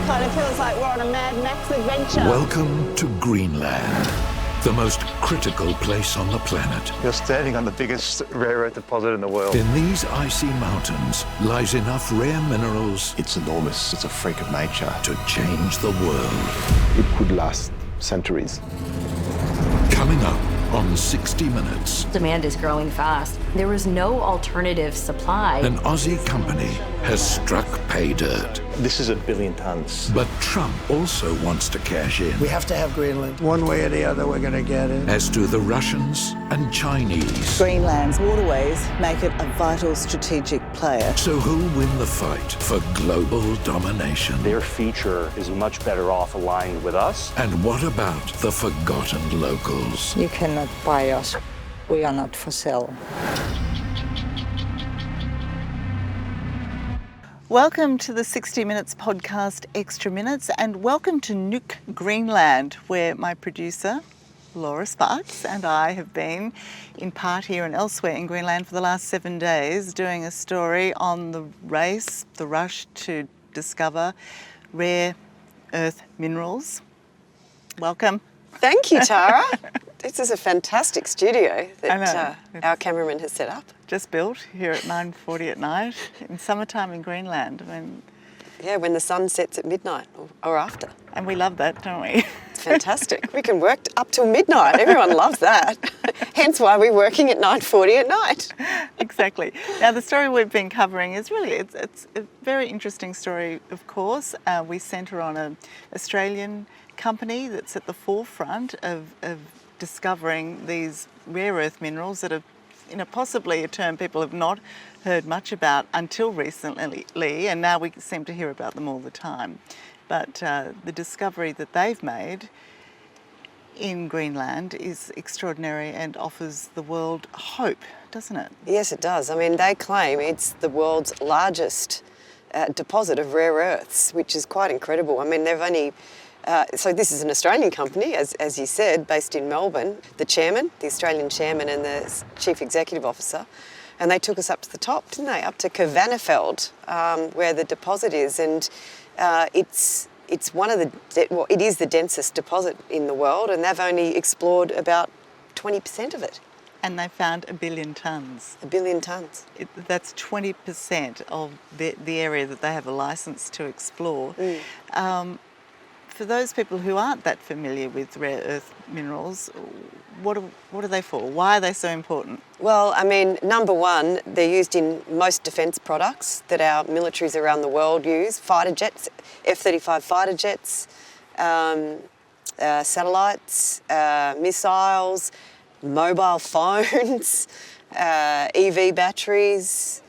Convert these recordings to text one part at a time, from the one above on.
Kind of feels like we're on a Mad Max adventure. Welcome to Greenland, the most critical place on the planet. You're standing on the biggest rare earth deposit in the world. In these icy mountains lies enough rare minerals It's enormous. It's a freak of nature. to change the world. It could last centuries. Coming up on 60 Minutes, Demand is growing fast. There was no alternative supply. an Aussie company has struck pay dirt. This is 1 billion tons. But Trump also wants to cash in, We have to have Greenland. One way or the other, we're going to get it. as do the Russians and Chinese. Greenland's waterways make it a vital strategic player. So who'll win the fight for global domination? Their future is much better off aligned with us. And what about the forgotten locals? You cannot buy us. We are not for sale. Welcome to the 60 Minutes podcast, Extra Minutes, and welcome to Nuuk, Greenland, where my producer, Laura Sparks, and I have been in part here and elsewhere in Greenland for the last 7 days doing a story on the race, the rush to discover rare earth minerals. Welcome. Thank you, Tara. This is a fantastic studio I know. that our cameraman has set up. Just built here at 9:40 at night in summertime in Greenland. I mean, Yeah, when the sun sets at midnight or after. and we love that, don't we? It's fantastic. We can work up till midnight. Everyone loves that. Hence why we're working at 9:40 at night. Exactly. Now, the story we've been covering is really, it's a very interesting story, of course. We centre on an Australian company that's at the forefront of discovering these rare earth minerals that are, possibly a term people have not heard much about until recently, and now we seem to hear about them all the time. But the discovery that they've made in Greenland is extraordinary and offers the world hope, doesn't it? Yes, it does. I mean, they claim it's the world's largest deposit of rare earths, which is quite incredible. I mean, they've only... so this is an Australian company, as you said, based in Melbourne. The chairman, the Australian chairman and the chief executive officer, and they took us up to the top, didn't they? Up to Kvanefjeld, where the deposit is, and it's one of it is the densest deposit in the world, and they've only explored about 20% of it. And they found 1 billion tonnes. 1 billion tonnes. That's 20% of the area that they have a licence to explore. For those people who aren't that familiar with rare earth minerals, what are they for? Why are they so important? Well, I mean, number one, they're used in most defence products that our militaries around the world use. Fighter jets, F-35 fighter jets, satellites, missiles, mobile phones, EV batteries,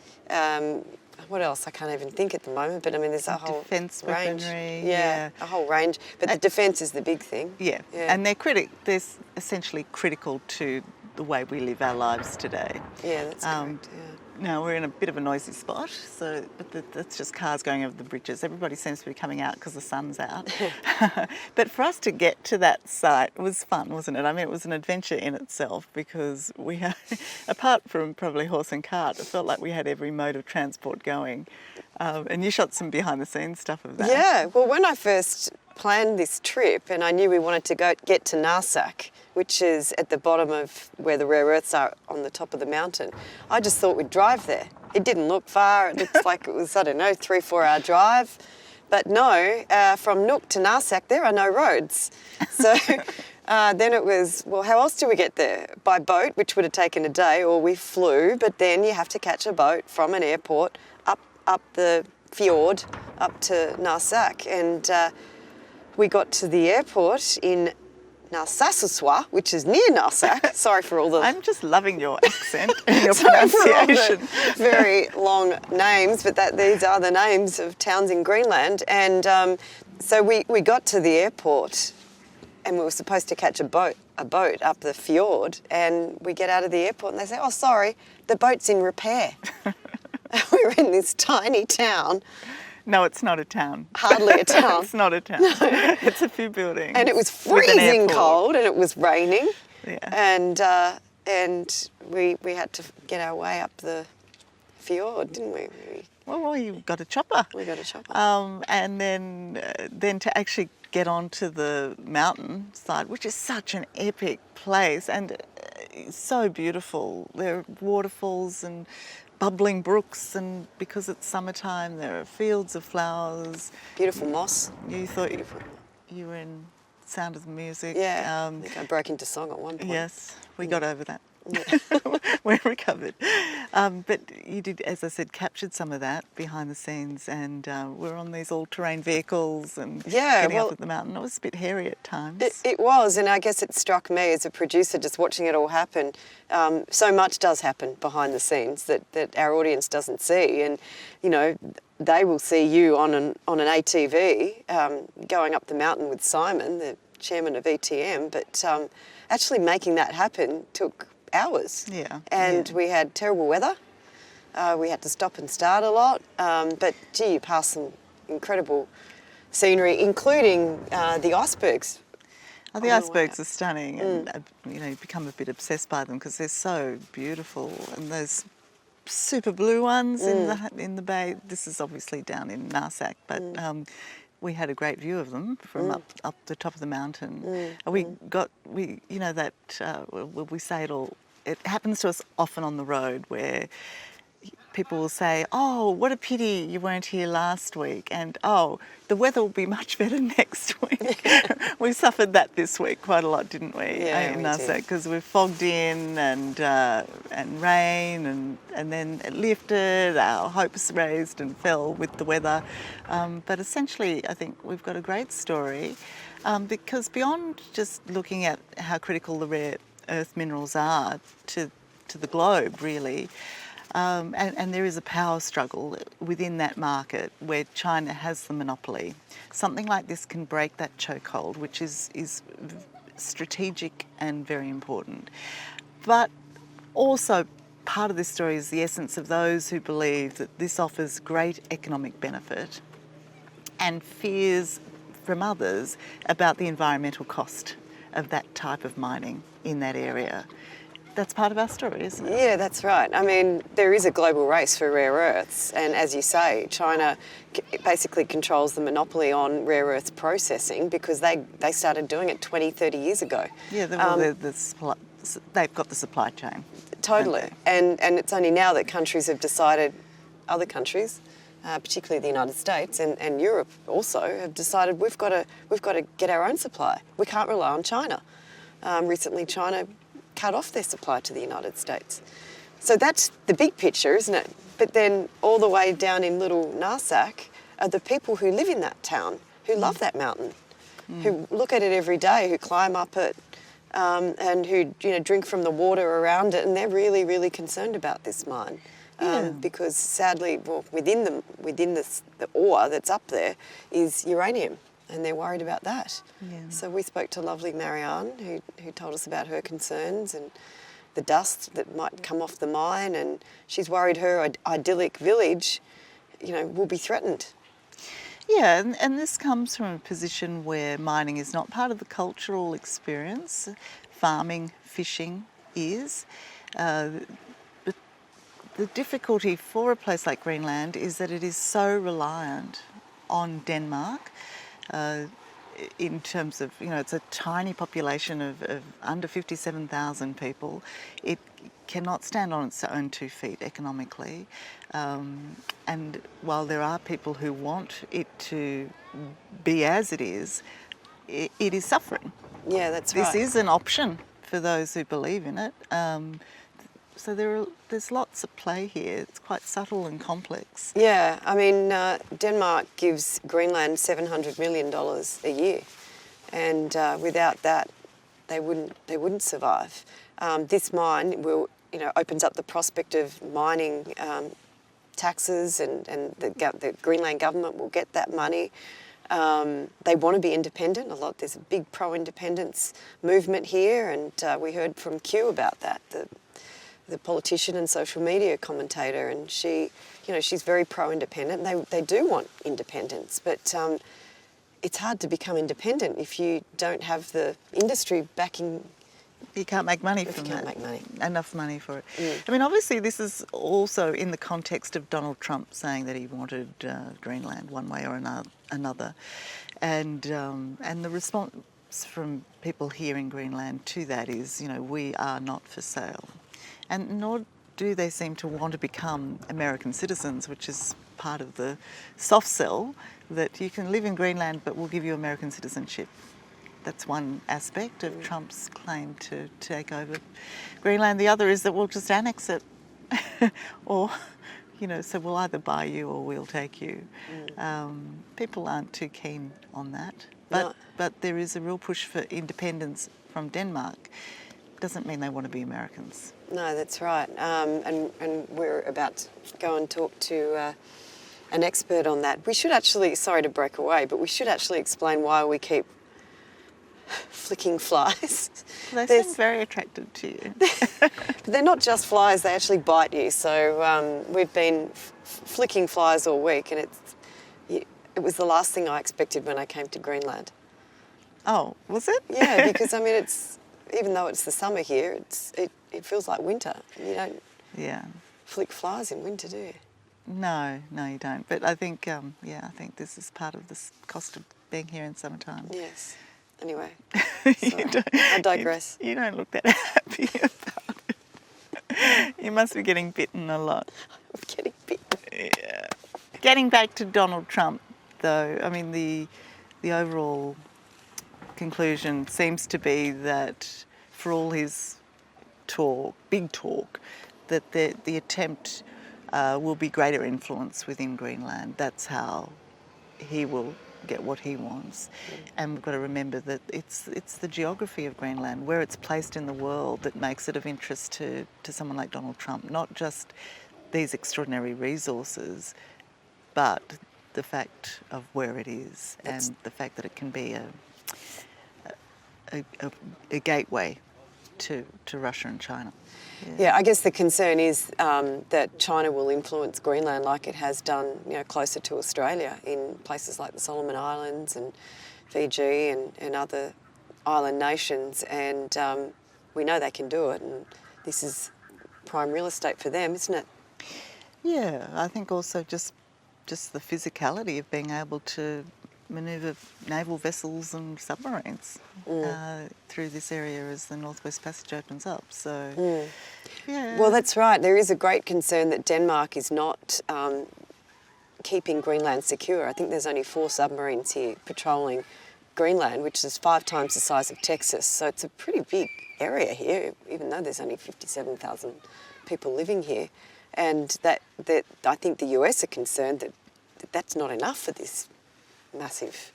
what else? I can't even think at the moment, but I mean, there's a whole defence range. weaponry, Yeah, a whole range. But the defence is the big thing. Yeah, and they're essentially critical to the way we live our lives today. Yeah, that's correct. Yeah. Now, we're in a bit of a noisy spot, but that's just cars going over the bridges. Everybody seems to be coming out because the sun's out. But for us to get to that site was fun, wasn't it? I mean, it was an adventure in itself because we had, apart from probably horse and cart, it felt like we had every mode of transport going. And you shot some behind-the-scenes stuff of that. Yeah, well, when I first planned this trip and I knew we wanted to get to Narsak, which is at the bottom of where the rare earths are on the top of the mountain, I just thought we'd drive there. It didn't look far. It looks like it was, 3-4 hour drive. But no, from Nuuk to Narsak, there are no roads. So then it was, well, how else do we get there? By boat, which would have taken a day, or we flew, but then you have to catch a boat from an airport up the fjord, up to Narsak. And we got to the airport in Narsarsuaq, which is near Narsak. Sorry for all the... I'm just loving your accent and your Sorry for all pronunciation. the very long names, but these are the names of towns in Greenland. And so we got to the airport and we were supposed to catch a boat up the fjord, and we get out of the airport and they say, oh, sorry, the boat's in repair. We were in this tiny town. No, it's not a town. Hardly a town. It's not a town. It's a few buildings. And it was with an freezing airport. cold and it was raining. Yeah. And we had to get our way up the fjord, didn't we? Well, you got a chopper. We got a chopper. And then to actually get onto the mountain side, which is such an epic place and so beautiful. There are waterfalls and bubbling brooks, and because it's summertime, there are fields of flowers. Beautiful moss. You thought you were in Sound of the Music. Yeah, I think I broke into song at one point. Yes, we got over that. We're recovered. But you did, as I said, captured some of that behind the scenes, and we're on these all-terrain vehicles and getting up at the mountain. It was a bit hairy at times. It was, and I guess it struck me as a producer just watching it all happen. So much does happen behind the scenes that our audience doesn't see, and you know, they will see you on an ATV going up the mountain with Simon, the chairman of ETM, but actually making that happen took hours. Yeah. And we had terrible weather. We had to stop and start a lot. But gee, you passed some incredible scenery, including the icebergs. Oh, the icebergs are stunning, and you know, you become a bit obsessed by them because they're so beautiful. And those super blue ones in the bay. This is obviously down in Narsak, but we had a great view of them from up the top of the mountain. We you know that we say it all. It happens to us often on the road where people will say, "Oh, what a pity you weren't here last week," and "Oh, the weather will be much better next week." We suffered that this week quite a lot, didn't we? Yeah, in we Narsak, because we're fogged in and rain, and then it lifted. Our hopes raised and fell with the weather, but essentially, I think we've got a great story because beyond just looking at how critical the rare earth minerals are to the globe, really. And there is a power struggle within that market where China has the monopoly. Something like this can break that chokehold, which is strategic and very important. But also part of this story is the essence of those who believe that this offers great economic benefit and fears from others about the environmental cost of that type of mining in that area. That's part of our story, isn't it? Yeah, that's right. I mean, there is a global race for rare earths, and as you say, China basically controls the monopoly on rare earths processing because they started doing it 20, 30 years ago. Yeah, they've got the supply chain. Totally. And it's only now that countries have decided, other countries, particularly the United States and Europe also, have decided we've got to get our own supply. We can't rely on China. Recently, China cut off their supply to the United States. So that's the big picture, isn't it? But then all the way down in little Narsak are the people who live in that town, who love that mountain, who look at it every day, who climb up it, and who drink from the water around it, and they're really, really concerned about this mine. Because sadly, well, within the ore that's up there is uranium, and they're worried about that. Yeah. So we spoke to lovely Marianne, who told us about her concerns and the dust that might come off the mine, and she's worried her idyllic village, will be threatened. Yeah, and this comes from a position where mining is not part of the cultural experience. Farming, fishing is. But the difficulty for a place like Greenland is that it is so reliant on Denmark in terms of, it's a tiny population of under 57,000 people. It cannot stand on its own 2 feet economically. And while there are people who want it to be as it is suffering. Yeah, that's right. This is an option for those who believe in it. So there's lots at play here. It's quite subtle and complex. Yeah, I mean, Denmark gives Greenland $700 million a year, and without that, they wouldn't survive. This mine opens up the prospect of mining taxes, and the Greenland government will get that money. They want to be independent. There's a big pro-independence movement here, and we heard from Q about that. The politician and social media commentator, and she's very pro-independent. They do want independence, but it's hard to become independent if you don't have the industry backing You can't make money If from you can't that. make money. Enough money for it. I mean, obviously, this is also in the context of Donald Trump saying that he wanted Greenland one way or another, and the response from people here in Greenland to that is, you know, we are not for sale, and nor do they seem to want to become American citizens, which is part of the soft sell, that you can live in Greenland but we'll give you American citizenship. That's one aspect of Trump's claim to take over Greenland. The other is that we'll just annex it, or, you know, so we'll either buy you or we'll take you. People aren't too keen on that, but there is a real push for independence from Denmark. Doesn't mean they want to be Americans. No, that's right. And we're about to go and talk to an expert on that. We should actually, sorry to break away, but we should actually explain why we keep flicking flies. They seem very attracted to you. But they're not just flies, they actually bite you. So we've been flicking flies all week, and it was the last thing I expected when I came to Greenland. Oh, was it? Yeah, because I mean, it's, even though it's the summer here, it feels like winter. You don't flick flies in winter, do you? No, you don't. But I think, I think this is part of the cost of being here in summertime. Yes. Anyway, You I digress. You don't look that happy about it. You must be getting bitten a lot. I'm getting bitten. Yeah. Getting back to Donald Trump, though, I mean, the overall conclusion seems to be that for all his talk, big talk, that the attempt will be greater influence within Greenland. That's how he will get what he wants. And we've got to remember that it's the geography of Greenland, where it's placed in the world, that makes it of interest to someone like Donald Trump. Not just these extraordinary resources, but the fact of where it is, and the fact that it can be a gateway to Russia and China. Yeah, I guess the concern is that China will influence Greenland like it has done, you know, closer to Australia in places like the Solomon Islands and Fiji and other island nations, and we know they can do it, and this is prime real estate for them, isn't it? Yeah, I think also just the physicality of being able to manoeuvre naval vessels and submarines through this area as the Northwest Passage opens up. So, yeah. Well, that's right. There is a great concern that Denmark is not keeping Greenland secure. I think there's only 4 submarines here patrolling Greenland, which is 5 times the size of Texas. So it's a pretty big area here, even though there's only 57,000 people living here. And that I think the US are concerned that that's not enough for this massive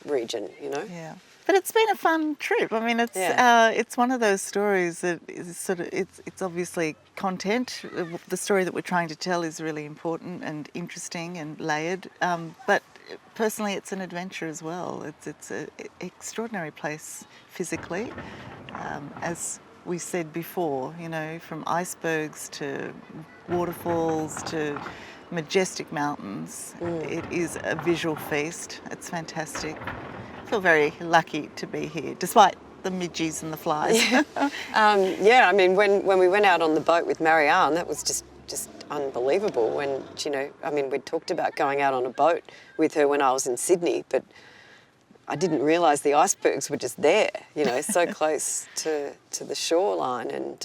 region, you know. Yeah, but it's been a fun trip. I mean, it's one of those stories that is sort of it's obviously content. The story that we're trying to tell is really important and interesting and layered. But personally, it's an adventure as well. It's an extraordinary place physically, as we said before. You know, from icebergs to waterfalls to majestic mountains. It is a visual feast. It's fantastic. I feel very lucky to be here, despite the midges and the flies. I mean, when we went out on the boat with Marianne, that was just unbelievable. When, you know, I mean, we'd talked about going out on a boat with her when I was in Sydney, but I didn't realise the icebergs were just there, you know, so close to the shoreline. And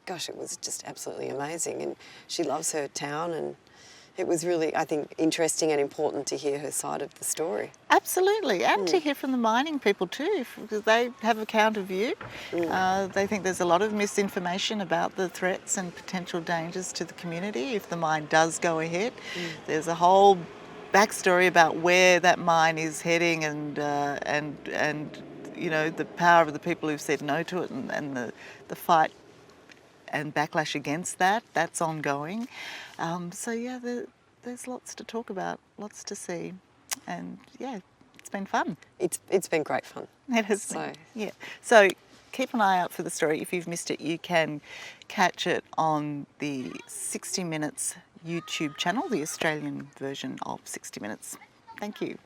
gosh, it was just absolutely amazing. And she loves her town, and it was really, I think, interesting and important to hear her side of the story. Absolutely, and to hear from the mining people too, because they have a counter view. They think there's a lot of misinformation about the threats and potential dangers to the community if the mine does go ahead. There's a whole backstory about where that mine is heading, and you know, the power of the people who've said no to it, and the fight and backlash against that's ongoing. So yeah, there's lots to talk about, lots to see, and yeah, it's been fun. It's been great fun. It has been. Yeah. So keep an eye out for the story. If you've missed it, you can catch it on the 60 Minutes YouTube channel, the Australian version of 60 Minutes. Thank you.